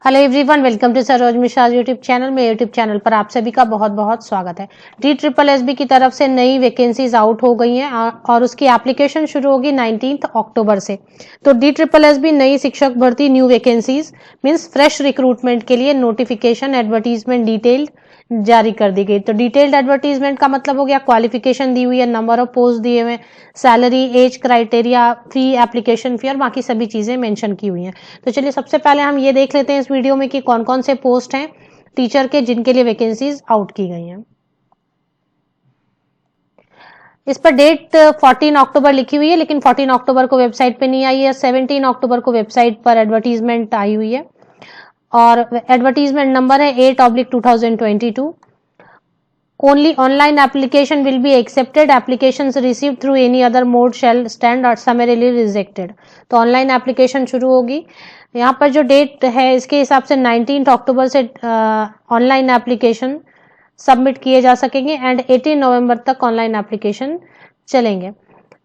Hello everyone, welcome to Saroj Mishra YouTube channel. मेरे YouTube channel पर आप सभी का बहुत बहुत स्वागत है। DSSB की तरफ से नई वैकेंसीज आउट हो गई हैं और उसकी एप्लीकेशन शुरू होगी 19 अक्टूबर से। तो DSSB नई शिक्षक भर्ती new vacancies means fresh recruitment के लिए नोटिफिकेशन एडवर्टीजमेंट डिटेल्ड जारी कर दी गई। तो डिटेल्ड एडवर्टीजमेंट का मतलब हो गया क्वालिफिकेशन दी हुई है, नंबर ऑफ पोस्ट दिए हुए, सैलरी, एज क्राइटेरिया, फी, एप्लीकेशन फी और बाकी सभी चीजें मेंशन की हुई हैं। तो चलिए सबसे पहले हम ये देख लेते हैं इस वीडियो में कि कौन कौन से पोस्ट हैं टीचर के जिनके लिए वैकेंसीज आउट की गई हैं। इस पर डेट 14 अक्टूबर लिखी हुई है, लेकिन 14 अक्टूबर को वेबसाइट पे नहीं आई है। 17 अक्टूबर को वेबसाइट पर एडवर्टीजमेंट आई हुई है और एडवर्टीजमेंट नंबर है 8/2022। Only online application will be accepted. Applications received through any other mode shall stand or summarily rejected. तो ऑनलाइन एप्लीकेशन शुरू होगी। यहाँ पर जो डेट है इसके हिसाब से 19 अक्टूबर से ऑनलाइन एप्लीकेशन सबमिट किए जा सकेंगे एंड 18 नवंबर तक ऑनलाइन एप्लीकेशन चलेंगे।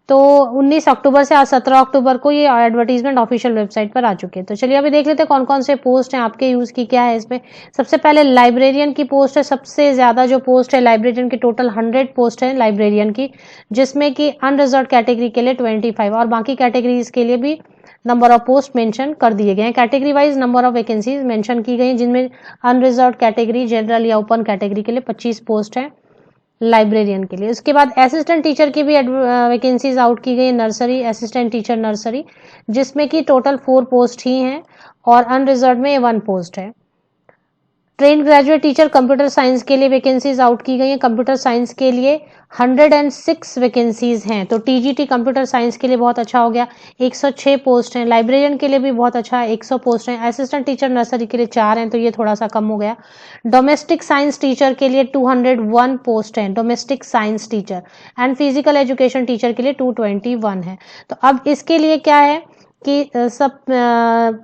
तो 19 अक्टूबर से आज 17 अक्टूबर को ये एडवर्टीजमेंट ऑफिशियल वेबसाइट पर आ चुके हैं। तो चलिए अभी देख लेते हैं कौन कौन से पोस्ट हैं, आपके यूज की क्या है इसमें। सबसे पहले लाइब्रेरियन की पोस्ट है। सबसे ज्यादा जो पोस्ट है लाइब्रेरियन की, टोटल 100 पोस्ट है लाइब्रेरियन की, जिसमें कि अनरिजर्व कैटेगरी के लिए 25 और बाकी कैटेगरीज के लिए भी नंबर ऑफ पोस्ट मेंशन कर दिए गए हैं। Category wise number of vacancies mention की गई, जिनमें अनरिजर्व कैटेगरी, जनरल या ओपन कैटेगरी के लिए 25 पोस्ट है लाइब्रेरियन के लिए। उसके बाद असिस्टेंट टीचर की भी वैकेंसीज आउट की गई, नर्सरी असिस्टेंट टीचर नर्सरी, जिसमें कि टोटल 4 पोस्ट ही हैं और अनरिजर्व में 1 पोस्ट है। Train graduate teacher computer science के लिए वैकेंसीज आउट की गई हैं। कंप्यूटर साइंस के लिए 106 वैकेंसीज हैं। तो टीजीटी कंप्यूटर साइंस के लिए बहुत अच्छा हो गया, 106 पोस्ट हैं। लाइब्रेरियन के लिए भी बहुत अच्छा है, 100 पोस्ट हैं। असिस्टेंट टीचर नर्सरी के लिए 4 हैं, तो ये थोड़ा सा कम हो गया। डोमेस्टिक साइंस टीचर के लिए 201 पोस्ट हैं, domestic science teacher and physical education teacher के लिए 221 है। तो अब इसके लिए क्या है कि सब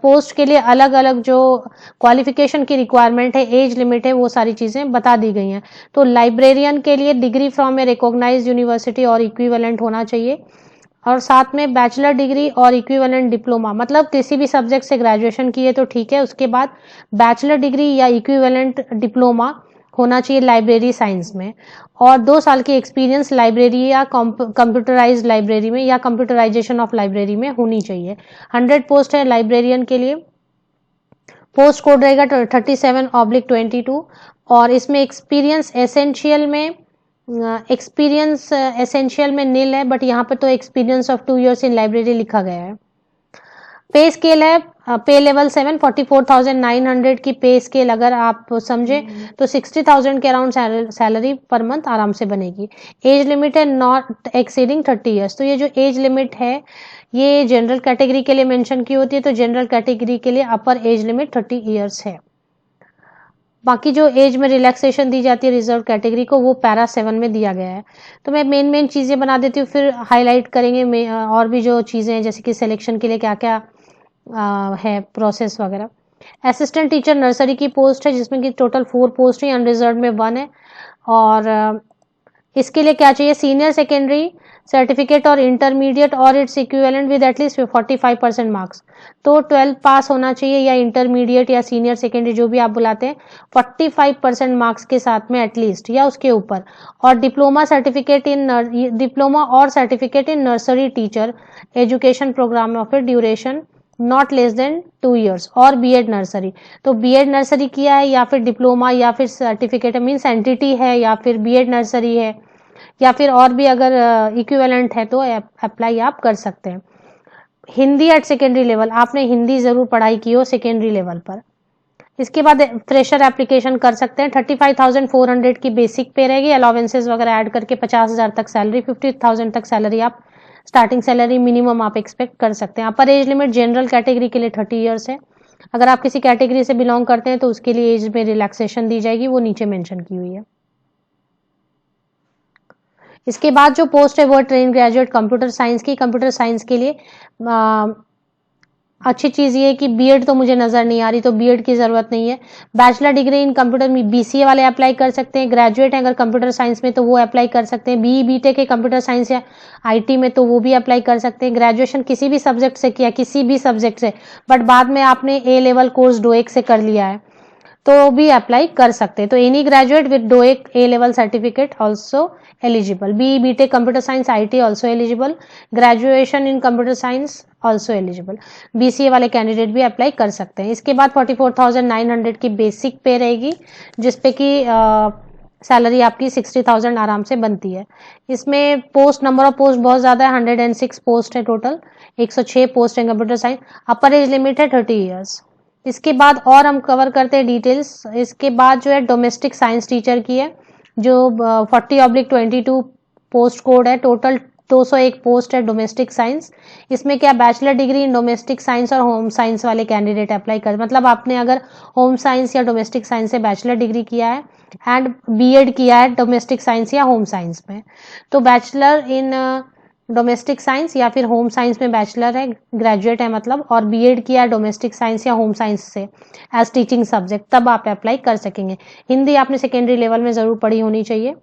पोस्ट के लिए अलग अलग जो क्वालिफिकेशन की रिक्वायरमेंट है, एज लिमिट है, वो सारी चीजें बता दी गई हैं। तो लाइब्रेरियन के लिए degree from a recognised university और इक्विवेलेंट होना चाहिए और साथ में बैचलर डिग्री और इक्विवेलेंट डिप्लोमा, मतलब किसी भी सब्जेक्ट से ग्रेजुएशन किए तो ठीक है, उसके बाद बैचलर डिग्री या इक्विवेलेंट डिप्लोमा होना चाहिए लाइब्रेरी साइंस में और 2 साल की एक्सपीरियंस लाइब्रेरी या कंप्यूटराइज्ड लाइब्रेरी में या कंप्यूटराइजेशन ऑफ लाइब्रेरी में होनी चाहिए। 100 पोस्ट है लाइब्रेरियन के लिए। पोस्ट कोड रहेगा 37/22 और इसमें एक्सपीरियंस एसेंशियल में नील है, बट यहाँ पर तो experience of 2 years in library लिखा गया है। पे स्केल है पे लेवल 7, 44,900 की पे स्केल अगर आप समझे तो 60,000 के अराउंड सैलरी पर मंथ आराम से बनेगी। एज लिमिट है नॉट एक्सीडिंग 30 years। तो ये जो एज लिमिट है ये जनरल कैटेगरी के लिए मेंशन की होती है, तो जनरल कैटेगरी के लिए अपर एज लिमिट 30 years है। बाकी जो एज में रिलैक्सेशन दी जाती है रिजर्व कैटेगरी को, वो पैरा 7 में दिया गया है। तो मैं मेन चीजें बना देती हूँ, फिर हाईलाइट करेंगे और भी जो चीजें हैं, जैसे कि सिलेक्शन के लिए क्या क्या है प्रोसेस वगैरह। असिस्टेंट टीचर नर्सरी की पोस्ट है, जिसमें कि टोटल 4 पोस्ट है, अनरिजर्व में 1 है और इसके लिए क्या चाहिए, सीनियर सेकेंडरी सर्टिफिकेट और इंटरमीडिएट और its equivalent with at least 45% marks. तो 12 पास होना चाहिए या इंटरमीडिएट या सीनियर सेकेंडरी जो भी आप बुलाते हैं, 45% मार्क्स के साथ में एटलीस्ट या उसके ऊपर, और डिप्लोमा और certificate in nursery teacher education programme of a duration not less than 2 years और बीएड नर्सरी। तो बीएड नर्सरी किया है या फिर डिप्लोमा या फिर सर्टिफिकेट मीन्स एंटिटी है या फिर बीएड नर्सरी है या फिर और भी अगर इक्विवेलेंट है तो अप्लाई आप कर सकते हैं। हिंदी एट सेकेंडरी लेवल, आपने हिंदी जरूर पढ़ाई की हो सेकेंडरी लेवल पर। इसके बाद फ्रेशर एप्लीकेशन कर सकते हैं। 35,400 की बेसिक पे रहेगी, अलाउंसेस वगैरह ऐड करके 50,000 तक सैलरी, 50,000 तक सैलरी आप स्टार्टिंग सैलरी मिनिमम आप एक्सपेक्ट कर सकते हैं। Upper age limit general category के लिए 30 years है। अगर आप किसी कैटेगरी से बिलोंग करते हैं तो उसके लिए एज में रिलैक्सेशन दी जाएगी, वो नीचे मेंशन की हुई है। इसके बाद जो पोस्ट है वो ट्रेन ग्रेजुएट कंप्यूटर साइंस की। कंप्यूटर साइंस के लिए अच्छी चीज़ ये है कि बीएड तो मुझे नज़र नहीं आ रही, तो बीएड की ज़रूरत नहीं है। बैचलर डिग्री इन कंप्यूटर में बीसीए वाले अप्लाई कर सकते हैं, ग्रेजुएट हैं अगर कंप्यूटर साइंस में तो वो अप्लाई कर सकते हैं, बीई बीटेक के कंप्यूटर साइंस या आईटी में तो वो भी अप्लाई कर सकते हैं। ग्रेजुएशन किसी भी सब्जेक्ट से किया, किसी भी सब्जेक्ट से, बट बाद में आपने ए लेवल कोर्स डोएक से कर लिया है तो भी अप्लाई कर सकते हैं। तो any graduate with DOEACC A level certificate also eligible, BE BTech computer science IT also eligible, graduation in computer science also eligible. BCA वाले कैंडिडेट भी अप्लाई कर सकते हैं। इसके बाद 44,900 की बेसिक पे रहेगी, जिसपे कि सैलरी आपकी 60,000 आराम से बनती है। इसमें पोस्ट, नंबर ऑफ पोस्ट बहुत ज़्यादा है, 106 पोस्ट है टोटल, 106 पोस्ट है कंप्यूटर साइंस। अपर एज लिमिट है 30 ईयर्स। इसके बाद और हम कवर करते हैं डिटेल्स। इसके बाद जो है डोमेस्टिक साइंस टीचर की है, जो 40/22 पोस्ट कोड है, टोटल 201 पोस्ट है डोमेस्टिक साइंस। इसमें क्या bachelor degree in domestic science और होम साइंस वाले कैंडिडेट अप्लाई कर, मतलब आपने अगर होम साइंस या डोमेस्टिक साइंस से बैचलर डिग्री किया है एंड बीएड किया है डोमेस्टिक साइंस या होम साइंस में, तो बैचलर इन डोमेस्टिक साइंस या फिर होम साइंस में बैचलर है, ग्रेजुएट है मतलब, और बीएड किया है डोमेस्टिक साइंस या होम साइंस से एज टीचिंग सब्जेक्ट, तब आप अप्लाई कर सकेंगे। हिंदी आपने सेकेंडरी लेवल में जरूर पढ़ी होनी चाहिए।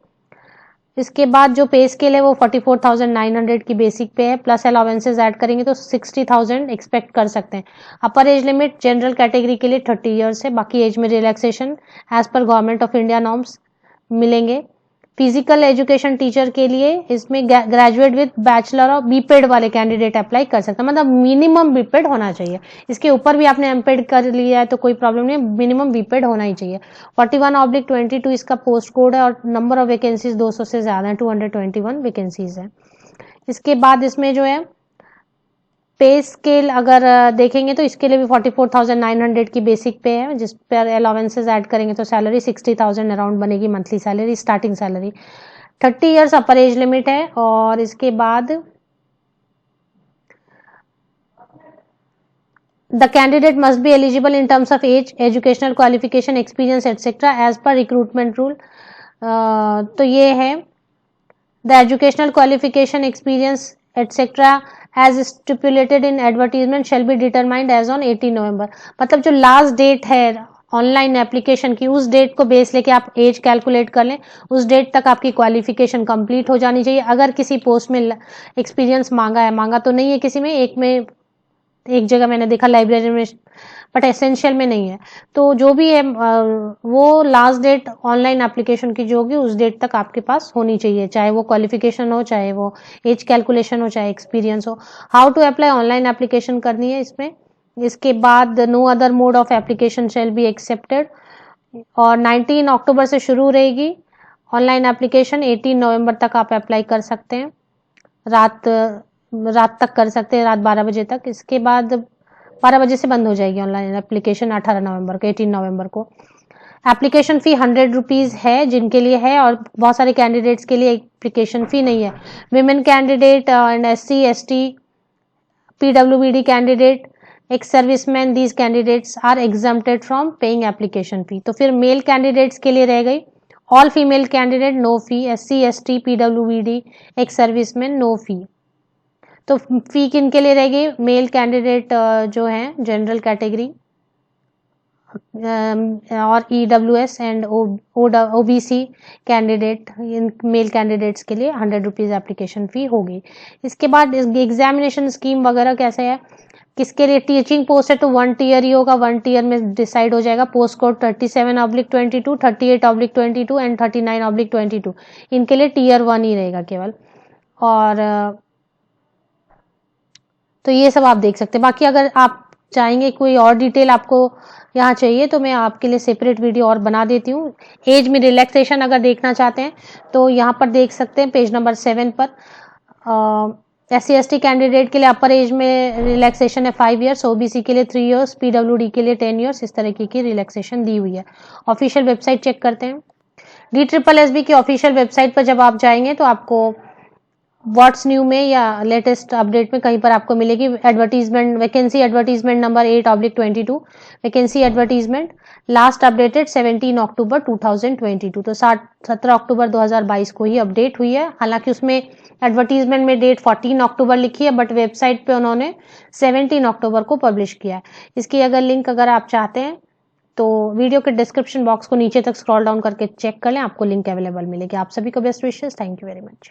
इसके बाद जो पे स्केल है वो 44,900 की बेसिक पे है, प्लस अलाउंसेस ऐड करेंगे तो 60,000 एक्सपेक्ट कर सकते हैं। Upper age limit general category के लिए 30 ईयर्स है, बाकी एज में relaxation as per government of India norms मिलेंगे। फिजिकल एजुकेशन टीचर के लिए इसमें ग्रेजुएट विद बैचलर और बीपेड वाले कैंडिडेट अप्लाई कर सकते हैं, मतलब मिनिमम बीपेड होना चाहिए। इसके ऊपर भी आपने एमपेड कर लिया है तो कोई प्रॉब्लम नहीं, मिनिमम बीपेड होना ही चाहिए। 41/22 इसका पोस्ट कोड है और नंबर ऑफ वैकेंसीज 200 से ज्यादा है, 221 वैकेंसीज है। इसके बाद इसमें जो है पे स्केल अगर देखेंगे तो इसके लिए भी 44,900 की बेसिक पे है, जिस पर अलाउंसेस ऐड करेंगे तो सैलरी 60,000 अराउंड बनेगी, monthly salary, starting salary. 30 years upper age limit है। और इसके बाद the candidate must be eligible in terms of age, educational qualification, experience etcetera as per recruitment rule. तो ये है the educational qualification, experience etcetera as stipulated in advertisement shall be determined as on 18 November. मतलब जो last date है online application की, उस date को base लेके आप एज कैलकुलेट कर लें, उस डेट तक आपकी क्वालिफिकेशन कंप्लीट हो जानी चाहिए। अगर किसी पोस्ट में एक्सपीरियंस मांगा है, मांगा तो नहीं है किसी में, एक जगह मैंने देखा लाइब्रेरी में, बट एसेंशियल में नहीं है, तो जो भी है वो लास्ट डेट ऑनलाइन एप्लीकेशन की जो होगी उस डेट तक आपके पास होनी चाहिए, चाहे वो क्वालिफिकेशन हो, चाहे वो एज कैलकुलेशन हो, चाहे एक्सपीरियंस हो। How to apply, online application करनी है इसमें। इसके बाद no other mode of application shall be accepted, और 19 अक्टूबर से शुरू रहेगी ऑनलाइन एप्लीकेशन, 18 नवंबर तक आप अप्लाई कर सकते हैं, रात तक कर सकते हैं, रात 12 बजे तक। इसके बाद 12 बजे से बंद हो जाएगी ऑनलाइन एप्लीकेशन 18 नवंबर को, 18 नवंबर को। एप्लीकेशन फी 100 रुपीज है जिनके लिए है, और बहुत सारे कैंडिडेट्स के लिए एप्लीकेशन फी नहीं है। Women candidate and SC ST PWBD candidate, ex serviceman, these candidates are exempted from paying application fee. तो फिर मेल कैंडिडेट्स के लिए रह गई all female candidate no fee, SC ST PWBD ex serviceman no fee. तो fee किन के लिए रहेगी, मेल कैंडिडेट जो हैं जनरल कैटेगरी और EWS and OBC candidate, in male candidates के लिए 100 रुपीज एप्लीकेशन फी होगी। इसके बाद एग्जामिनेशन स्कीम वगैरह कैसे है, किसके लिए टीचिंग पोस्ट है तो 1 टीयर ही होगा, 1 टीयर में डिसाइड हो जाएगा। पोस्ट कोड 37/22, 38/22 एंड 39/22, इनके लिए टीयर 1 ही रहेगा केवल। और तो ये सब आप देख सकते हैं। बाकी अगर आप चाहेंगे कोई और डिटेल आपको यहाँ चाहिए तो मैं आपके लिए सेपरेट वीडियो और बना देती हूँ। एज में रिलैक्सेशन अगर देखना चाहते हैं तो यहाँ पर देख सकते हैं पेज नंबर 7 पर। SC ST कैंडिडेट के लिए अपर एज में रिलैक्सेशन है 5 ईयर्स, OBC के लिए 3 ईयर्स, PWD के लिए 10 ईयर्स, इस तरह की रिलैक्सेशन दी हुई है। ऑफिशियल वेबसाइट चेक करते हैं। DSSSB की ऑफिशियल वेबसाइट पर जब आप जाएंगे तो आपको व्हाट्स न्यू में या लेटेस्ट अपडेट में कहीं पर आपको मिलेगी। Advertisement vacancy advertisement number 8/22, vacancy advertisement last updated 17 अक्टूबर 2022, तो 17 अक्टूबर 2022 को ही अपडेट हुई है। हालांकि उसमें एडवर्टीजमेंट में डेट 14 अक्टूबर लिखी है, बट वेबसाइट पे उन्होंने 17 अक्टूबर को पब्लिश किया है। इसकी अगर लिंक अगर आप चाहते हैं तो वीडियो के डिस्क्रिप्शन बॉक्स को नीचे तक स्क्रॉल डाउन करके चेक कर लें, आपको लिंक अवेलेबल मिलेगी। आप सभी को best wishes, thank you very much.